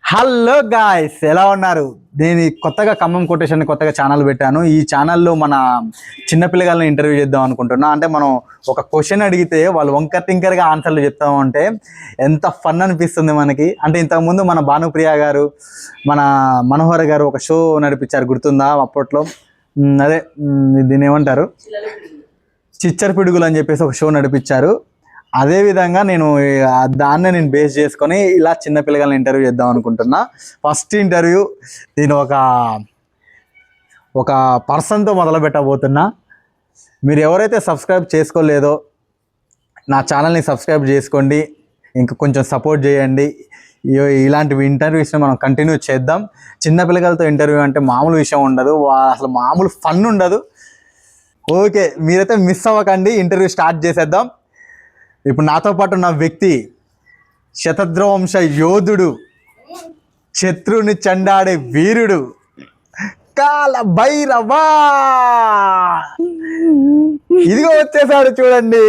Hello guys, ఎలా ఉన్నారు? నేను కొత్తగా ఖమ్మం కొటేషన్ కొత్తగా ఛానల్ పెట్టాను. ఈ ఛానల్లో మన చిన్నపిల్లగాళ్ళని ఇంటర్వ్యూ చేద్దాం అనుకుంటున్నా. అంటే మనం ఒక క్వశ్చన్ అడిగితే వాళ్ళు వంకర్ టింకర్గా ఆన్సర్లు చెప్తామంటే ఎంత ఫన్ అనిపిస్తుంది మనకి. అంటే ఇంతకుముందు మన భానుప్రియ గారు, మన మనోహర్ గారు ఒక షో నడిపించారు, గుర్తుందా? అప్పట్లో అదే దీన్ని ఏమంటారు, చిచ్చర పిడుగులు అని చెప్పేసి ఒక షో నడిపించారు. అదేవిధంగా నేను దాన్నే బేస్ చేసుకొని ఇలా చిన్నపిల్లగాళ్ళని ఇంటర్వ్యూ చేద్దాం అనుకుంటున్నా. ఫస్ట్ ఇంటర్వ్యూ నేను ఒక పర్సన్తో మొదలు పెట్టబోతున్నా. మీరు ఎవరైతే సబ్స్క్రైబ్ చేసుకోలేదో నా ఛానల్ని సబ్స్క్రైబ్ చేసుకోండి, ఇంకా కొంచెం సపోర్ట్ చేయండి. ఇలాంటివి ఇంటర్వ్యూస్ని మనం కంటిన్యూ చేద్దాం. చిన్నపిల్లగాలతో ఇంటర్వ్యూ అంటే మామూలు విషయం ఉండదు, అసలు మామూలు ఫన్ ఉండదు. ఓకే, మీరైతే మిస్ అవ్వకండి. ఇంటర్వ్యూ స్టార్ట్ చేసేద్దాం. ఇప్పుడు నాతో పాటు ఉన్న వ్యక్తి శతద్రవంశ యోధుడు, శత్రువుని చండాడే వీరుడు, కాల భైరవా. ఇదిగో వచ్చేసాడు, చూడండి.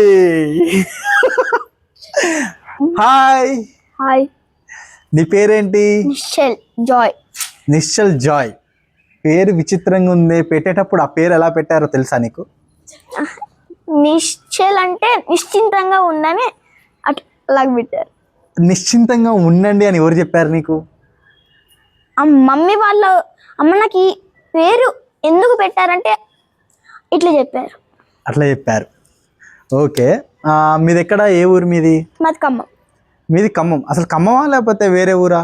హాయ్. హాయ్, నీ పేరేంటి? నిశ్చల్ జాయ్. నిశ్చల్ జాయ్. పేరు విచిత్రంగా ఉంది. పెట్టేటప్పుడు ఆ పేరు ఎలా పెట్టారో తెలుసా నీకు? నిశ్చల్ అంటే నిశ్చింతంగా ఉండని అట్లా పెట్టారు. నిశ్చింతంగా ఉండండి అని ఎవరు చెప్పారు నీకు? మమ్మీ వాళ్ళ అమ్మ నాకు ఈ పేరు ఎందుకు పెట్టారంటే ఇట్లా చెప్పారు. అట్లా చెప్పారు. ఓకే, మీది ఎక్కడ? ఏ ఊరు మీది? మాది ఖమ్మం. మీది ఖమ్మం. అసలు ఖమ్మమా లేకపోతే వేరే ఊరా?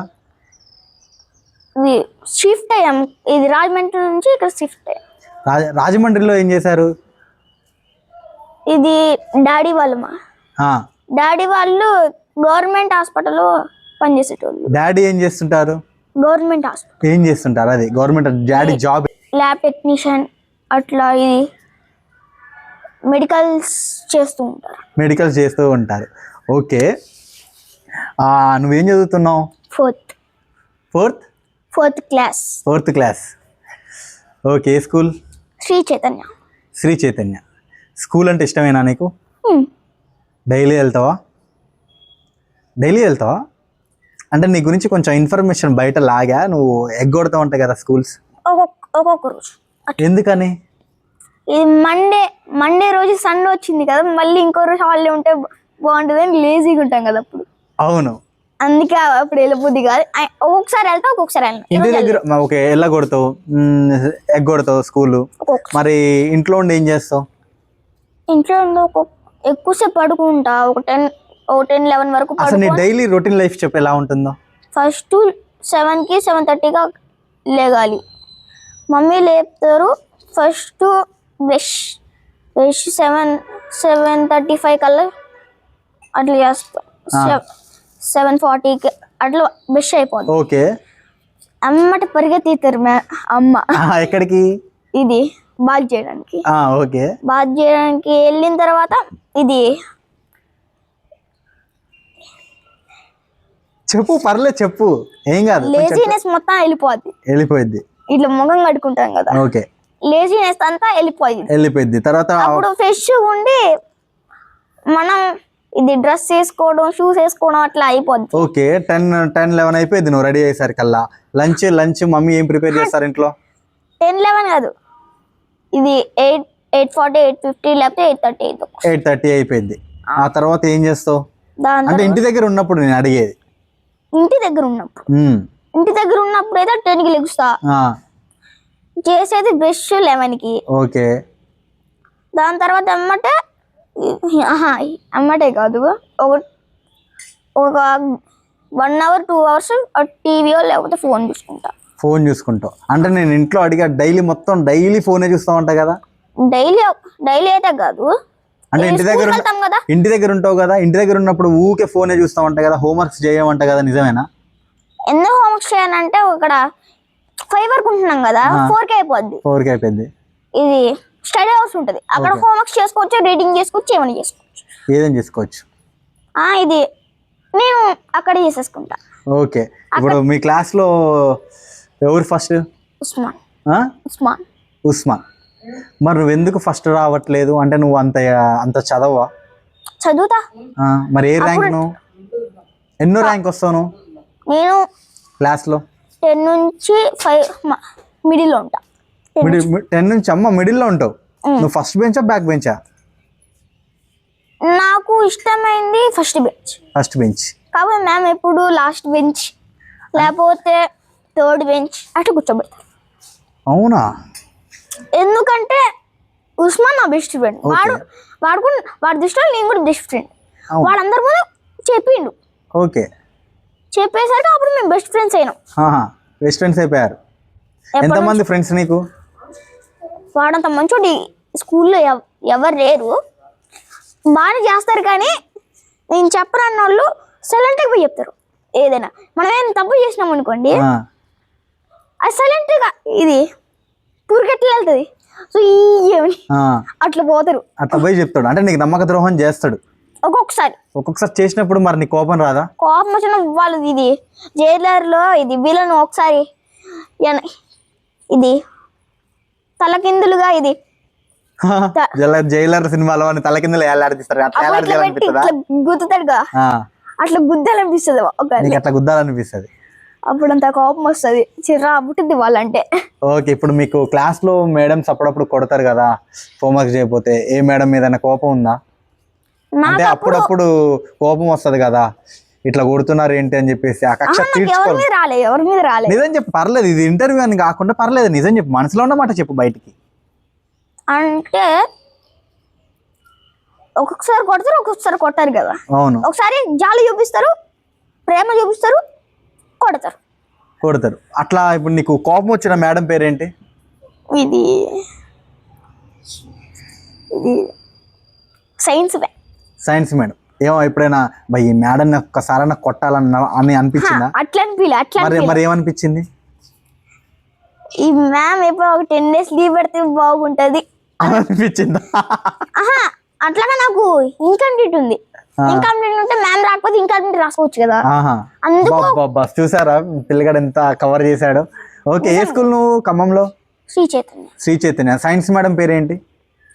ఇది షిఫ్ట్ అయ్యాం, ఇది రాజమండ్రి నుంచి ఇక్కడ షిఫ్ట్ అయ్యాం. రాజమండ్రిలో ఏం చేశారు? ఇది డాడీ డాడీ వాళ్ళు గవర్నమెంట్ హాస్పిటల్లో పనిచేసేటోళ్ళు. డాడీ ఏం చేస్తుంటారు? గవర్నమెంట్ హాస్పిటల్ ఏం చేస్తుంటారు? అది government daddy job? Lab technician అట్లా. ఇది మెడికల్స్ చేస్తూ ఉంటారు. మెడికల్స్ చేస్తూ ఉంటారు. ఓకే, నువ్వేం చదువుతున్నావు? Fourth class. ఓకే, ఏ స్కూల్? శ్రీ చైతన్య. స్కూల్ అంటే ఇష్టమేనా నీకు? డైలీ వెళ్తావా? అంటే నీ గురించి కొంచెం ఇన్ఫర్మేషన్ బయట లాగా, నువ్వు ఎగ్గొడతా ఉంటాయి కదా స్కూల్స్. ఒక్కొక్క రోజు. ఎందుకని? ఇది మండే రోజు సండే వచ్చింది కదా, మళ్ళీ ఇంకో రోజు హాలిడే ఉంటే బాగుంటుంది అని లేజీగా ఉంటాం కదా అప్పుడు. అవును, అందుకే అప్పుడు వెళ్ళబుద్ది కాదు. ఒక్కొక్కసారి వెళ్తా, ఒక్కొక్కసారి ఇంటి దగ్గర. ఓకే, ఎల్లగొడతావు, ఎగ్గొడతావు స్కూల్. మరి ఇంట్లో ఉండి ఏం చేస్తావు? ఇంట్లో ఎక్కువసేపు పడుకుంటా, ఒక 10-11 వరకు. అసలు నీ డైలీ రొటీన్ లైఫ్ చెప్పు, ఎలా ఉంటుందో? ఫస్ట్ 7కి 7:30గా లేగాలి. మమ్మీ లేపుతారు. ఫస్ట్ బ్రష్ 7:35 కల్లా అట్లా చేస్తాం. 7:40కి అట్లా బ్రష్ అయిపోతుంది. ఓకే, అమ్మట పరిగెత్తారు అమ్మ. ఎక్కడికి? ఇది బాత్ చేయడానికి. ఓకే, బాత్ చేయడానికి వెళ్ళిన తర్వాత ఇది చెప్పు, పర్లేదు చెప్పు, ఏం కాదు. లేజీనెస్ మొత్తం వెళ్ళిపోద్ది. ఇట్లా ముఖం కడుకుంటాం కదా. ఓకే, లేజీనెస్ అంతా వెళ్ళిపోయింది. తర్వాత అప్పుడు ఫ్రెష్ ఉండి మనం ఇది డ్రెస్ వేసుకోవడం, షూస్ వేసుకోవడం అట్లా అయిపోద్ది. ఓకే, 10-11 అయిపోయింది నువ్వు రెడీ అయ్యేసరికల్లా. లంచ్ మమ్మీ ఏం ప్రిపేర్ చేస్తారు ఇంట్లో? 10-11 కాదు, ఇది 8:40, 8:50 లేకపోతే 8:30 అయిపోయింది. ఆ తర్వాత ఏం చేస్తావు? అంటే ఇంటి దగ్గర ఉన్నప్పుడు నేను అడిగేది. ఇంటి దగ్గర ఉన్నప్పుడు అయితే 10కి లెగుస్తా. చేసేది బ్రష్ 11కి. ఓకే, దాని తర్వాత అమ్మటే కాదు, ఒక 1 అవర్ 2 అవర్స్ టీవీయో లేకపోతే ఫోన్ చూసుకుంటావు. అంటే నేను ఇంట్లో అడిగా, డైలీ ఫోనే చూస్తా ఉంటా కదా? డైలీ అయితే కాదు, అంటే ఇంటి దగ్గర ఉంటావు కదా. ఇంటి దగ్గర ఉన్నప్పుడు ఊకే ఫోనే చూస్తా ఉంటా కదా, హోంవర్క్స్ చేయమంట కదా, నిజమేనా? ఎందుకు హోంవర్క్స్ చేయాలంటే ఇక్కడ 5 వరకు ఉంటున్నాం కదా, 4కి అయిపోద్ది. ఇది స్టడీ హౌస్ ఉంటుంది, అక్కడ హోంవర్క్స్ చేసుకోవచ్చు, రీడింగ్ చేసుకోవచ్చు, ఏదైనా చేసుకోవచ్చు. ఇది నేను అక్కడ చేసేసుకుంటా. ఓకే, ఇప్పుడు మీ క్లాస్లో ఎవరు ఫస్ట్? ఉస్మాన్. మరి నువ్వు ఎందుకు ఫస్ట్ రావట్లేదు? అంటే నువ్వు అంత చదువుతా? మరి ఏ ర్యాంక్? ఎన్నో ర్యాంక్ వస్తావు? నేను క్లాస్లో 10 నుంచి 5 మిడిల్లో ఉంటా. 10 నుంచి అమ్మ మిడిల్లో ఉంటావు. నువ్వు ఫస్ట్ బెంచా బ్యాక్ బెంచా? నాకు ఇష్టమైంది ఫస్ట్ బెంచ్. First bench. కాబట్టి మ్యామ్ ఎప్పుడు లాస్ట్ బెంచ్ లేకపోతే థర్డ్ బెంచ్ అట్లా కూర్చోబెడతారు. అవునా? ఎందుకంటే ఉస్మాన్ నా బెస్ట్ ఫ్రెండ్. వాడి దృష్టిలో నేను కూడా బెస్ట్ ఫ్రెండ్. వాళ్ళందరి ముందు చెప్పిండు. ఓకే. చెప్పేసరికి అప్పుడు మేము బెస్ట్ ఫ్రెండ్స్ అయినాం. బెస్ట్ ఫ్రెండ్స్ అయిపోయారు. ఎంతమంది ఫ్రెండ్స్ నీకు? వాడంత మంచోడి స్కూల్లో ఎవరు లేరు. బాగానే చేస్తారు కానీ నేను చెప్పరన్న వాళ్ళు సైలెంట్గా పోయి చెప్తారు. ఏదైనా మనం ఏం తప్పు చేసినాం అనుకోండి, అది సైలెంట్గా ఇది పురికెట్లు వెళ్తుంది. సో ఏమని అట్లా పోతారు. అట్లా పోయి చెప్తాడు. అంటే నీకు నమ్మక ద్రోహం చేస్తాడు ఒక్కొక్కసారి చేసినప్పుడు. మరి నీ కోపం రాదా? కోపం వచ్చిన వాళ్ళు ఇది జైలర్లో ఇది వీళ్ళను ఒకసారి ఇది తలకిందులుగా ఇది జైలర్ సినిమాలో తలకిందులు గుద్దుతాడుగా, అట్లా గుద్దాలనిపిస్తుంది. అట్లా గుద్దాలనిపిస్తుంది. అప్పుడంత కోపం వస్తుంది, చిరా పుట్టింది వాళ్ళంటే. ఓకే. ఇప్పుడు మీకు క్లాస్ లో మేడమ్స్ అప్పుడప్పుడు కొడతారు కదా హోంవర్క్ చేయకపోతే, ఏ మేడం మీద కోపం ఉందా? అంటే అప్పుడప్పుడు కోపం వస్తుంది కదా, ఇట్లా కొడుతున్నారు ఏంటి అని చెప్పేసి ఆ కక్ష తీర్చుకోవాలి. ఎవరి మీద రాలేదు. నిజం చెప్పు, పర్లేదు. ఇది ఇంటర్వ్యూ అని కాకుండా పర్లేదు, నిజం చెప్పు, మనసులో ఉన్న మాట చెప్పు బయటికి. అంటే ఒక్కొక్కసారి కొడతారు, ఒక్కొక్కసారి కొట్టారు కదా. అవును. ఒకసారి జాలి చూపిస్తారు, ప్రేమ చూపిస్తారు, కొడతారు. అట్లా ఇప్పుడు నీకు కోపం వచ్చిన మేడం పేరేంటి? ఇది సైన్స్ మేడం. ఏమో ఎప్పుడైనా ఈ మేడం ఒక్కసారైనా కొట్టాలని అనిపించిందా? అట్లా మరి ఏమనిపించింది? ఈ మ్యామ్ ఎప్పుడు ఒక 10 days లీవ్ పెడితే బాగుంటది అనిపించిందా? అట్లాగా నాకు ఇన్కంప్లీట్ ఉంది. ఇన్కంప్లీట్ ఉంటే మ్యామ్ రాకపోతే ఇన్కంప్లీట్ రాసుకోవచ్చు కదా. చూసారా పిల్లగాడు ఎంత కవర్ చేశాడు. ఓకే. ఏ స్కూల్ నువ్వు? ఖమ్మంలో శ్రీ చైతన్య. సైన్స్ మేడం పేరేంటి?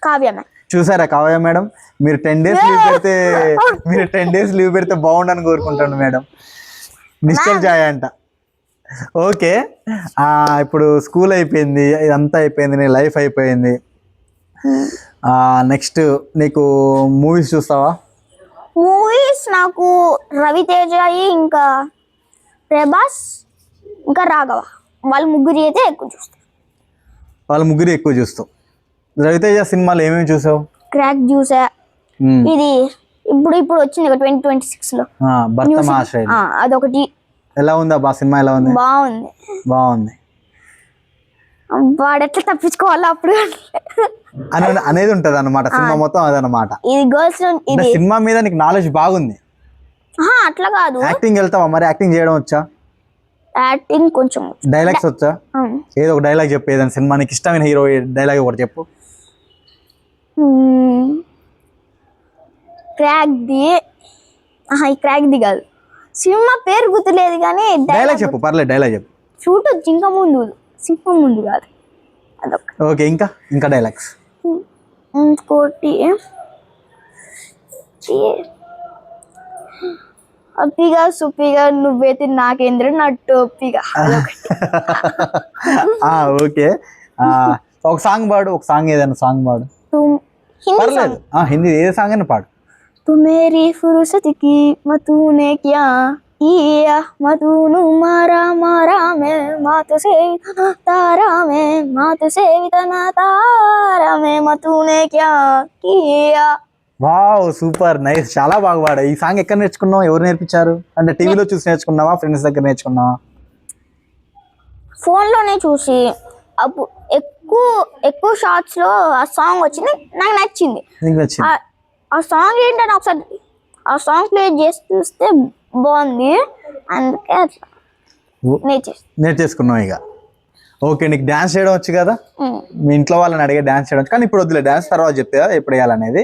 కావ్య మ్యామ్. చూసారా కావ్య మేడం, మీరు 10 days లీవ్ పెడితే బాగుండని కోరుకుంటాను మేడం. నిశ్చల్ జాయ్ అంట. ఓకే. ఇప్పుడు స్కూల్ అయిపోయింది, ఇదంతా అయిపోయింది, నీ లైఫ్ అయిపోయింది. నెక్స్ట్ నీకు మూవీస్ చూస్తావా? మూవీస్ నాకు రవితేజ, ఇంకా ప్రభాస్, ఇంకా రాఘవ, వాళ్ళు ముగ్గురు అయితే ఎక్కువ చూస్తావు. రవితేజ సినిమాలు ఏమేమి చూసావు? క్రాక్ చూసా. ఇది ఇప్పుడు వచ్చింది 2026 లో భర్త మహాశైలి, అదొకటి. ఎలా ఉంది ఆ సినిమా? ఎలా ఉంది? బాగుంది. వాడు ఎట్లా తప్పించుకోవాలో అప్పుడు అనేది ఉంటది అన్నమాట సినిమా మొత్తం. అదనమాట. ఇది గర్ల్స్ సినిమా మీద నీకు నాలెడ్జ్ బాగుంది. అట్లా కాదు. యాక్టింగ్ వెళ్తావా మరి? యాక్టింగ్ చేయడం వచ్చా? యాక్టింగ్ కొంచెం. డైలాగ్స్ వచ్చా? ఏదో ఒక డైలాగ్ చెప్పు. ఏదైనా సినిమా నీకు ఇష్టమైన హీరో డైలాగ్ ఒకటి చెప్పు. క్రాక్ది కాదు, సినిమా పేరు గుర్తులేదు కానీ డైలాగ్ చెప్పు. పర్లేదు, డైలాగ్ చెప్పు. షూట్ జింక ముందు, సింహం ముందు కాదు, అదొక. ఓకే. ఇంకా డైలాగ్స్. ఇంకోటి అప్పిగా సుప్పిగా నువ్వైతే నాకేంద్ర నా టోపిగా. ఓకే. ఒక సాంగ్ పాడు. ఒక సాంగ్, ఏదైనా సాంగ్ పాడు. హిందీ ఏ సాంగ్ అయినా పాడు. తుమేరీ ఫుర్సత్ కి మతూనే క్యా किया मधुनु मारा मारा में मात से तारा में मात से वितना तारा में मतूने क्या किया. వావ్, సూపర్ నైస్, చాలా బాగా పాడా. ఈ సాంగ్ ఎక్కడ నేర్చుకున్నావు? ఎవరు నేర్పించారు? అంటే టీవీలో చూసి నేర్చుకున్నావా, ఫ్రెండ్స్ దగ్గర నేర్చుకున్నావా? ఫోన్లోనే చూసి. అప్పుడు ఎక్కువ షార్ట్స్ లో ఆ సాంగ్ వచ్చింది, నాకు నచ్చింది. ఆ సాంగ్ ఏంటని ఒకసారి ఆ సాంగ్ ప్లే చేసి చూస్తే బాగుంది, అందుకే అట్లా నేర్చేసుకున్నావు ఇక. ఓకే. నీకు డాన్స్ చేయడం వచ్చు కదా? మీ ఇంట్లో వాళ్ళని అడిగే డాన్స్ చేయడం, కానీ ఇప్పుడు వద్దులే, డాన్స్ తర్వాత చెప్తే కదా ఎప్పుడు వేయాలనేది.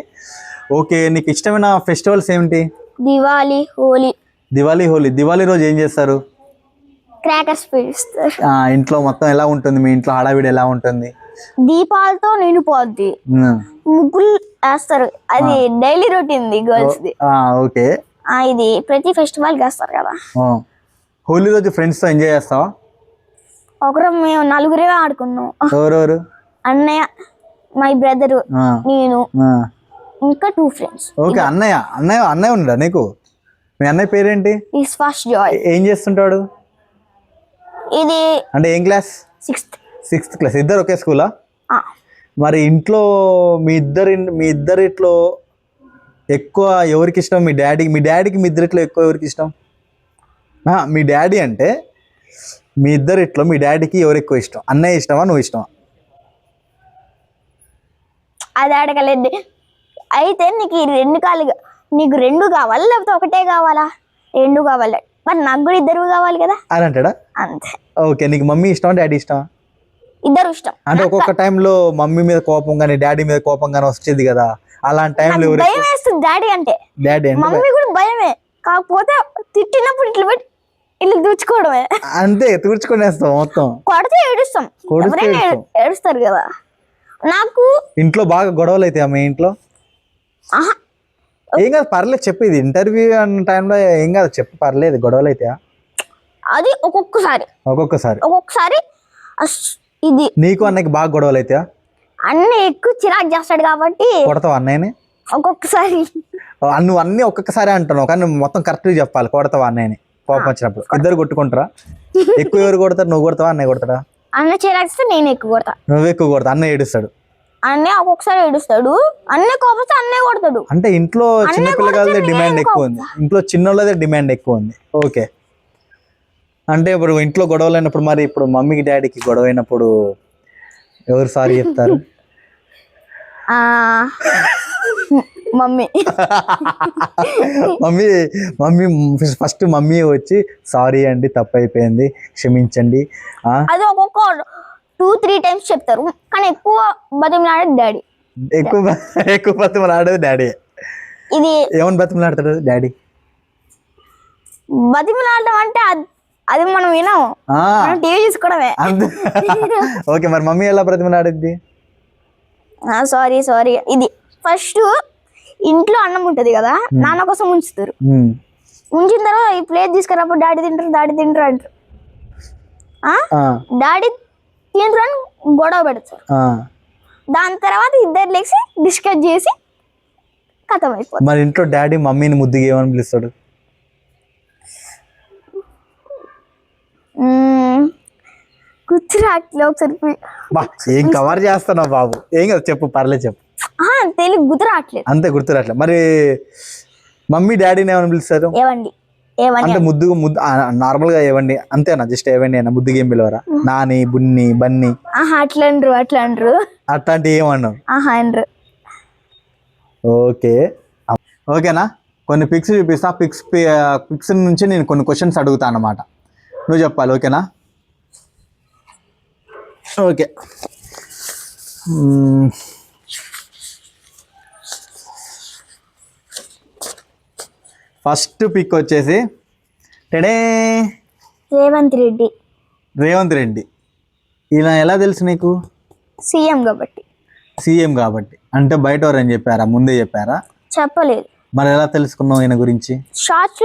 ఓకే. నీకు ఇష్టమైన ఫెస్టివల్స్ ఏమిటి? దివాళీ, హోలీ. దివాళీ రోజు ఏం చేస్తారు? క్రాకర్స్ పేలుస్తారు. ఇంట్లో మొత్తం ఎలా ఉంటుంది? మీ ఇంట్లో హడావిడి ఎలా ఉంటుంది? దీపాలతో నిండిపోద్ది, ముగ్గులు వేస్తారు. అది daily routine girls the. Okay. ఇది ప్రతి ఫెస్టివల్ వేస్తారు కదా. హోలీ రోజు ఫ్రెండ్స్తో ఎంజాయ్ చేస్తావా? ఒకరు మేము నలుగురే ఆడుకున్నాం. ఎవరెవరు? అన్నయ్య, మై బ్రదరు, ఆ, నేను, ఆ. ఇంకా 2 ఫ్రెండ్స్. ఓకే, అన్నయ్య అన్నయ్య అన్నయ్య ఉండడా నీకు? మీ అన్నయ్య పేరేంటి? Is first Joy. ఏం చేస్తుంటాడు? ఇది అంటే ఏం క్లాస్? 6th. 6th class. ఇద్దరు ఒకే స్కూలా? మరి ఇంట్లో మీ ఇద్దరిట్లో ఎక్కువ ఎవరికి ఇష్టం? మీ డాడీకి మీ ఇద్దరిట్లో ఎక్కువ ఎవరికి ఇష్టం? మీ డాడీ అంటే మీ ఇద్దరిట్లో మీ డాడీకి ఎవరు ఎక్కువ ఇష్టం? అన్నయ్య ఇష్టమా, నువ్వు ఇష్టమా? అది అడగలేదు. అయితే నీకు ఈ 2 నీకు 2 కావాలా లేకపోతే ఒకటే కావాలా? 2 కావాలి. మరి నాకు కూడా 2 కావాలి కదా అని అంటాడా? అంతే. ఓకే, నీకు మమ్మీ ఇష్టమా, డాడీ ఇష్టమా? 2 ఇష్టం. అంటే ఒక్కొక్క టైంలో మమ్మీ మీద కోపం కానీ డాడీ మీద కోపం కానీ వచ్చేది కదా, అలాంటి టైంలో ఎవరు? భయం వేస్తుంది డాడీ అంటే. డాడీ అంటే మమ్మీ కూడా భయమే, కాకపోతే తిట్టినప్పుడు ఇట్లా దూచుకోవడమే. అంతే, తుడుచుకునేస్తాం మొత్తం. కొడితే ఏడుస్తాం. ఎవరైనా ఏడుస్తారు కదా. నాకు ఇంట్లో బాగా గొడవలు అవుతాయి మీ ఇంట్లో? ఆహా, ఏం కాదు, పర్లేదు చెప్పు. ఇది ఇంటర్వ్యూ అన్న టైంలో ఏం కాదు, చెప్పు, పర్లేదు. గొడవలు అవుతాయా? అది ఒక్కొక్కసారి ఇది నీకు అన్నకి బాగా గొడవలు అవుతాయా? అన్నీ ఎక్కువ చిరాకు చేస్తాడు కాబట్టి కొడతావు అన్నయ్యని? ఒక్కొక్కసారి. నువ్వు అన్ని ఒక్కొక్కసారి అంటున్నావు, కానీ నువ్వు మొత్తం కరెక్ట్గా చెప్పాలి. కొడతావా అన్నయ్యని కోపం వచ్చినప్పుడు? ఇద్దరు కొట్టుకుంటారా? ఎక్కువ ఎవరు కొడతారు? నువ్వు కొడతావా, అన్నయ్య కొడతాడా? అన్న చిరాకిస్తే నేను ఎక్కువ కొడతా. నువ్వు ఎక్కువ కొడతా, అన్నయ్య ఏడుస్తాడు. అన్నయ్య ఒక్కొక్కసారి ఏడుస్తాడు, అన్నయ్య కోపస్తే అన్నయ్య కొడతాడు. అంటే ఇంట్లో చిన్నపిల్లగాళ్ళదే డిమాండ్ ఎక్కువ ఉంది, ఇంట్లో చిన్నోళ్ళదే డిమాండ్ ఎక్కువ ఉంది. ఓకే, అంటే ఇప్పుడు ఇంట్లో గొడవలు అయినప్పుడు, మరి ఇప్పుడు మమ్మీకి డాడీకి గొడవ అయినప్పుడు ఎవరు సారీ చెప్తారు? మమ్మీ. మమ్మీ ఫస్ట్ మమ్మీ వచ్చి సారీ అండి, తప్పు అయిపోయింది, క్షమించండి. అది ఒక్కొక్క 2-3 టైమ్స్ చెప్తారు, కానీ ఎక్కువ బతిమలాడేది డాడీ. ఎక్కువ బతిమలాడేది డాడీ. ఇది ఏమని బతిమలాడతాడు డాడీ? బతిమలాడటం అంటే అది మనం వినాము, టీవీ చూసుకోవడమే. ఓకే, మరి మమ్మీ ఎలా బతిమలాడిద్ది? సారీ. ఇది ఫస్ట్ ఇంట్లో అన్నం ఉంటది కదా, నాన్న కోసం ఉంచుతారు. ఉంచిన తర్వాత ఈ ప్లేట్ తీసుకున్నప్పుడు డాడీ తింటారు అంటారు. డాడీ తింటారు అని గొడవ పెడతారు. దాని తర్వాత ఇద్దరు లేచి డిస్కస్ చేసి కథం అయిపోతుంది. మరి ఇంట్లో డాడీ మమ్మీని ముద్దుగా ఏమని పిలుస్తాడు? గుర్తురాట్లే. ఒకసారి ఏం కవర్ చేస్తున్నావు బాబు? ఏం కదా, చెప్పు, పర్లేదు చెప్పు. తెలుగు గుర్తురాట్లేదు. అంతే, గుర్తురాట్లేదు. మరి మమ్మీ డాడీని ఏమని పిలుస్తారు? ఏవండి అంటే ముద్దు నార్మల్ గా ఏవండి అంతేనా? జస్ట్ ఏవండి అయినా, ముద్దుగా ఏం పిలవరా? నాని, బున్ని, బన్నీ అట్లా అంటారు. అట్లాంటి ఏమన్నావు? అనరు. ఓకేనా, కొన్ని పిక్స్ చూపిస్తా. పిక్స్ నుంచి నేను కొన్ని క్వశ్చన్స్ అడుగుతాను అన్నమాట, నువ్వు చెప్పాలి. ఓకేనా? ఓకే. ఫస్ట్ పిక్ వచ్చేసి రేవంత్ రెడ్డి. ఇలా ఎలా తెలుసు నీకు? సీఎం కాబట్టి. అంటే బయట ఎవరని చెప్పారా, ముందే చెప్పారా? చెప్పలేదు. మరి ఎలా తెలుసుకున్నావు ఈయన గురించి? షార్ట్స్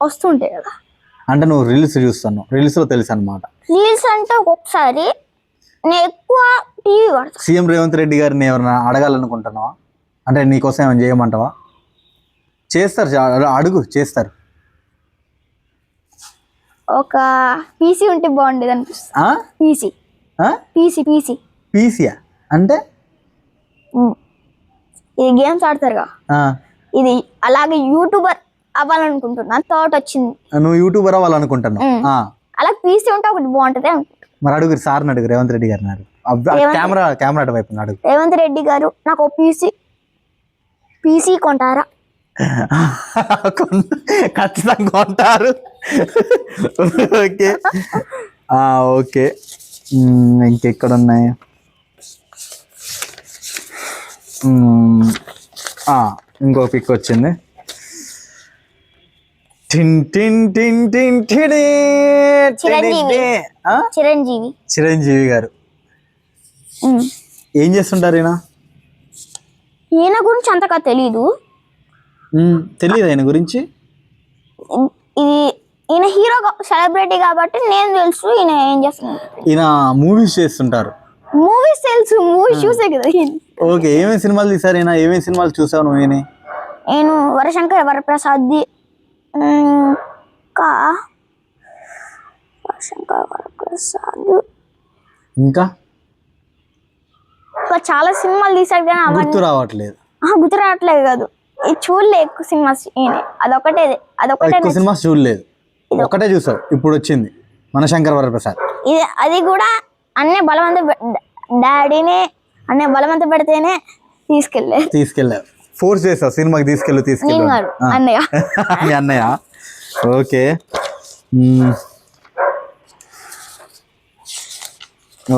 వస్తుంటాయి కదా. అంటే నువ్వు రీల్స్ చూస్తున్నావు, రీల్స్లో తెలుసు అనమాట. రీల్స్ అంటే ఒక్కొక్కసారి నేను ఎక్కువ టీవీ వాడతాను. సీఎం రేవంత్ రెడ్డి గారిని ఎవరైనా అడగాలనుకుంటున్నావా? అంటే నీకోసం ఏమైనా చేయమంటావా? చేస్తారు, అడుగు, చేస్తారు. ఒక పీసీ ఉంటే బాగుండేది అనిపిస్తుంది. పీసీయా అంటే ఇది గేమ్స్ ఆడతారుగా, ఇది అలాగే యూట్యూబర్ అవ్వాలనుకుంటున్నా. థాట్ వచ్చింది. నువ్వు యూట్యూబర్ అవ్వాలనుకుంటున్నావు? అలా పీసీ ఉంటే ఒకటి బాగుంటది అనుకుంటున్నా. మరి అడుగు, సార్ని అడుగు, రేవంత్ రెడ్డి గారిని అడుగు. కెమెరా వైపు అడుగు. రేవంత్ రెడ్డి గారు, నాకు పీసీ కొంటారా? ఖచ్చితంగా కొంటారు. ఓకే, ఇంకెక్కడ ఉన్నాయి? ఇంకో పిక్ వచ్చింది. చిరంజీవి గారు ఏం చేస్తుంటారు? ఈయన గురించి అంతగా తెలియదు. ఆయన గురించి. ఇది ఈయన హీరో సెలబ్రిటీ కాబట్టి నేను తెలుసు ఈయన ఏం చేస్తున్నాడు. ఈయన మూవీస్ చేస్తుంటారు. మూవీస్ తెలుసు, మూవీస్ చూసే కదా. ఓకే, ఏమేమి సినిమాలు తీసారు ఈయన? ఏమేమి సినిమాలు చూసావు నువ్వు? నేను వరశంకర వరప్రసాద్ది, ఇంకా వరశంకర వరప్రసాద్, ఇంకా చాలా సినిమాలు తీసాడు కానీ గుర్తు రావట్లేదు. గుర్తు రావట్లేదు కాదు, ఇది చూడలే ఎక్కువ సినిమాస్. అదొకటే ఎక్కువ సినిమాస్ చూడలేదు, ఒకటే చూసావు ఇప్పుడు వచ్చింది మనశంకర వరప్రసాద్. ఇది అది కూడా అన్నీ బలవంత డాడీనే అన్నీ బలవంత పెడితేనే తీసుకెళ్ళావు. ఫోర్స్ చేస్తావు సినిమాకి తీసుకెళ్ళు అన్నయ్య. మీ అన్నయ్య. ఓకే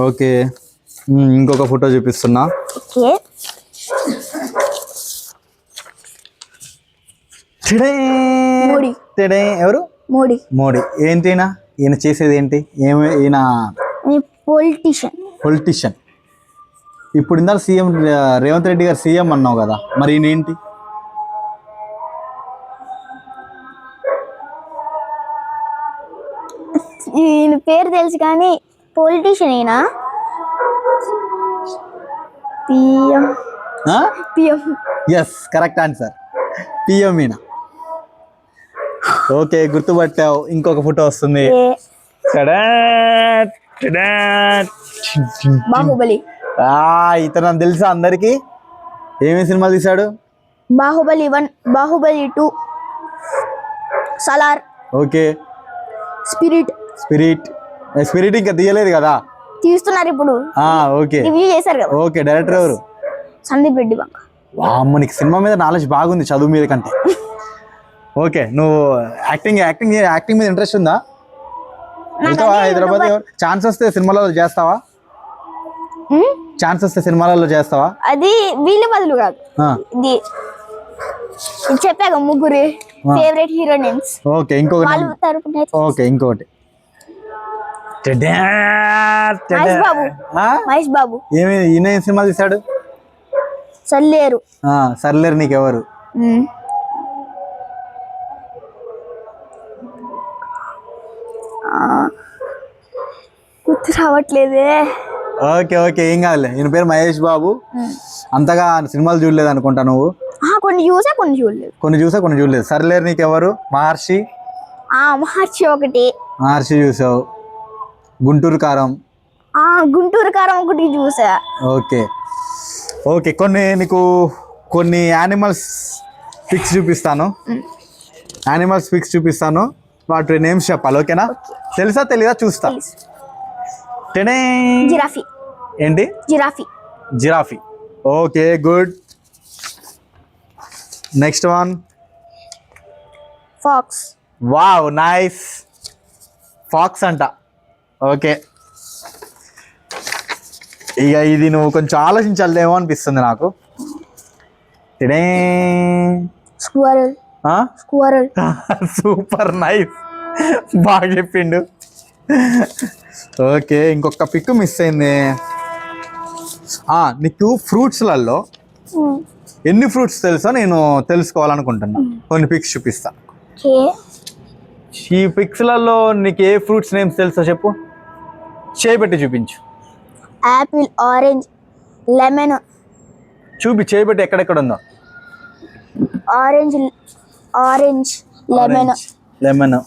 ఓకే, ఇంకొక ఫోటో చూపిస్తున్నా. ఓకే, ఎవరు? మోడీ. మోడీ ఏంటి? ఈయన చేసేది ఏంటి? ఈయన పొలిటీషియన్. ఇప్పుడు ఇందాక సీఎం రేవంత్ రెడ్డి గారు సీఎం అన్నావు కదా, మరి ఈయన ఏంటి? ఈయన పేరు తెలుసు కానీ పొలిటీషియన్. ఈయన PM. Yes, correct answer, PM ఈయన. ఓకే, గుర్తుపట్టావు. ఇంకొక ఫోటో వస్తుంది. బాహుబలి. ఇతను తెలుసా అందరికి? ఏమేమి సినిమాలు తీశాడు? బాహుబలి 1, బాహుబలి 2, సలార్. ఓకే, స్పిరిట్ ఇంకా తీయలేదు కదా, తీస్తున్నారు ఇప్పుడు. ఓకే, రివ్యూ చేశారు కదా. ఓకే, డైరెక్టర్ ఎవరు? సందీప్ రెడ్డి బంక. అమ్మ, నీకు సినిమా మీద నాలెడ్జ్ బాగుంది చదువు మీద కంటే. ఓకే, నువ్వు యాక్టింగ్ మీద ఇంట్రెస్ట్ ఉందా? హైదరాబాద్ ఛాన్స్ వస్తే సినిమాలలో చేస్తావా? అది వీళ్ళ బదులు కాదు, ఇది చెప్పాక ముగ్గురు ఫేవరెట్ హీరో నేమ్స్. ఓకే, ఇంకొకటి. మహేష్ బాబు. ఈయన ఏం సినిమా తీశాడు? సర్లేరు. నీకెవరు? గుర్తు రావట్లేదే. ఓకే, ఏం కాదులే. ఈయన పేరు మహేష్ బాబు. అంతగా సినిమాలు చూడలేదు అనుకుంటా నువ్వు? కొన్ని చూసా, కొన్ని చూడలేదు. సర్లేరు నీకెవరు? మహర్షి ఒకటి. మహర్షి చూసావు. గుంటూరు కారం ఒకటి చూసా. ఓకే, కొన్ని యానిమల్స్ పిక్స్ చూపిస్తాను. వాటి నేమ్స్ చెప్పాలి, ఓకేనా? తెలుసా తెలీదా చూస్తా. ఏంటి? Giraffe. Okay, good. Next one. Fox. Wow, nice. Fox అంట. ఓకే, ఇక ఇది నువ్వు కొంచెం ఆలోచించాలేమో అనిపిస్తుంది నాకు. స్క్వారల్. సూపర్, నైస్, బాగా చెప్పిండు. ఓకే, ఇంకొక పిక్ మిస్ అయింది. నీకు ఫ్రూట్స్లలో ఎన్ని ఫ్రూట్స్ తెలుసో నేను తెలుసుకోవాలనుకుంటున్నా. కొన్ని పిక్స్ చూపిస్తా. ఈ పిక్స్లలో నీకు ఏ ఫ్రూట్స్ నేమ్స్ తెలుసో చెప్పు. చేయబెట్టి చూపించు. Apple, orange, lemon. చేయబెట్టి ఎక్కడెక్కడ ఉందో. Orange, lemon,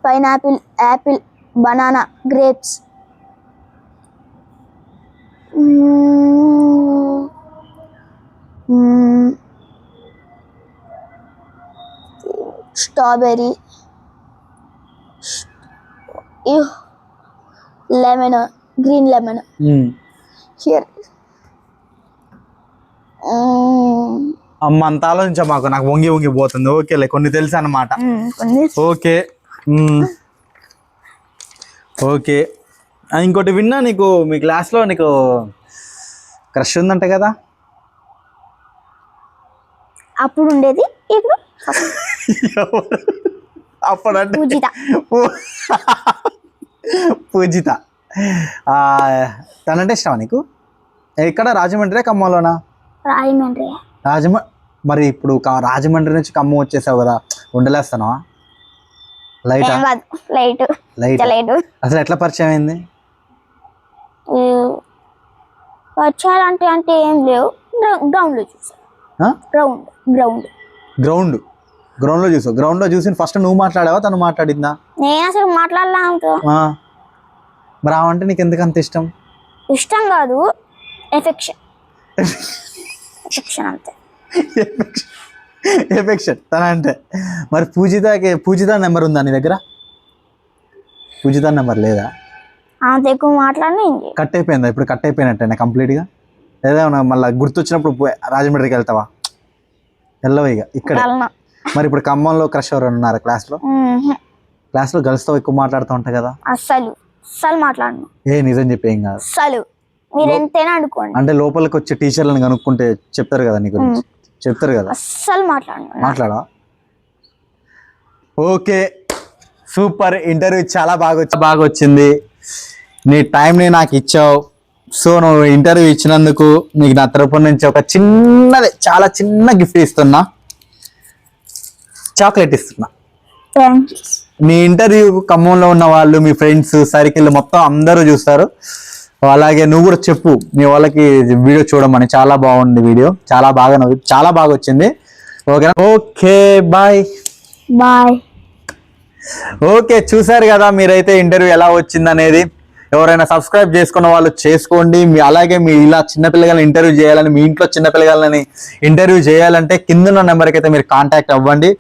pineapple, Apple, banana, grapes. Strawberry, lemon, green lemon. Here అమ్మ, అంత ఆలోచించా మాకు, నాకు వంగి పోతుంది. ఓకేలే, కొన్ని తెలుసు అన్నమాట. ఓకే, ఇంకోటి విన్నా, మీ క్లాస్లో నీకు క్రష్ ఉందంట కదా? అప్పుడు ఉండేది, ఇప్పుడు అప్పుడంటే పూజిత. తనంటే ఇష్టమా నీకు? ఎక్కడ? రాజమండ్రి, ఖమ్మంలోనా? రాజమండ్రి. మరి ఇప్పుడు రాజమండ్రి నుంచి ఖమ్మం వచ్చేసావు కదా, ఉండలేస్తానా? లైట్ ఏం కాదు, లైట్ లైట్ లైట్. అసలు ఎట్లా పరిచయం అయింది? వచ్చారంటే అంటే ఏం లేవు, గ్రౌండ్ లో చూసా. గ్రౌండ్ గ్రౌండ్ గ్రౌండ్ లో చూసావు. గ్రౌండ్ లో చూసి ఫస్ట్ నువ్వు మాట్లాడావా తను మాట్లాడిందా? నేను అసలు మాట్లాడలా అంతో. మరి ఆమంటే నీకు ఎందుకు అంత ఇష్టం? ఇష్టం కాదు, ఎఫెక్షన్ అంతే. ఎఫెక్షన్ తన అంటే. మరి పూజిత నెంబర్ ఉందా నీ దగ్గర? పూజిత నెంబర్ లేదా? అంత ఎక్కువ మాట్లాడినా కట్ అయిపోయిందా? ఇప్పుడు కట్ అయిపోయినట్టేనా కంప్లీట్గా? లేదా మళ్ళీ గుర్తొచ్చినప్పుడు రాజమండ్రికి వెళ్తావా? వెళ్ళవు ఇక ఇక్కడ. మరి ఇప్పుడు ఖమ్మంలో క్రష్ ఎవరు ఉన్నారు క్లాస్లో? క్లాస్లో గర్ల్స్తో ఎక్కువ మాట్లాడుతూ ఉంటాయి కదా? అస్సలు మాట్లాడను. నిజం చెప్పి ఏం కాదు. అస్సలు మీరు ఎంతైనా అనుకోండి. అంటే లోపలికి వచ్చే టీచర్లను కనుక్కుంటే చెప్తారు కదా నీ గురించి, చెప్తారు కదా. అస్సలు మాట్లాడా? Okay, super. ఇంటర్వ్యూ చాలా బాగా వచ్చింది. నీ టైంని నాకు ఇచ్చావు. సో నువ్వు ఇంటర్వ్యూ ఇచ్చినందుకు నీకు నా తరపు నుంచి ఒక చాలా చిన్న గిఫ్ట్ ఇస్తున్నా. చాక్లెట్ ఇస్తున్నా. నీ ఇంటర్వ్యూ ఖమ్మంలో ఉన్న వాళ్ళు, మీ ఫ్రెండ్స్ సర్కిల్ మొత్తం అందరూ చూస్తారు. అలాగే నువ్వు కూడా చెప్పు మీ వాళ్ళకి వీడియో చూడమని. చాలా బాగుంది వీడియో, చాలా బాగా వచ్చింది. ఓకేనా? Okay, bye. ఓకే, చూసారు కదా మీరైతే ఇంటర్వ్యూ ఎలా వచ్చింది అనేది. ఎవరైనా సబ్స్క్రైబ్ చేసుకున్న వాళ్ళు చేసుకోండి. అలాగే మీ ఇలా చిన్నపిల్లగాలని ఇంటర్వ్యూ చేయాలని, మీ ఇంట్లో చిన్నపిల్లగాలని ఇంటర్వ్యూ చేయాలంటే కింద ఉన్న నెంబర్కి అయితే మీరు కాంటాక్ట్ అవ్వండి.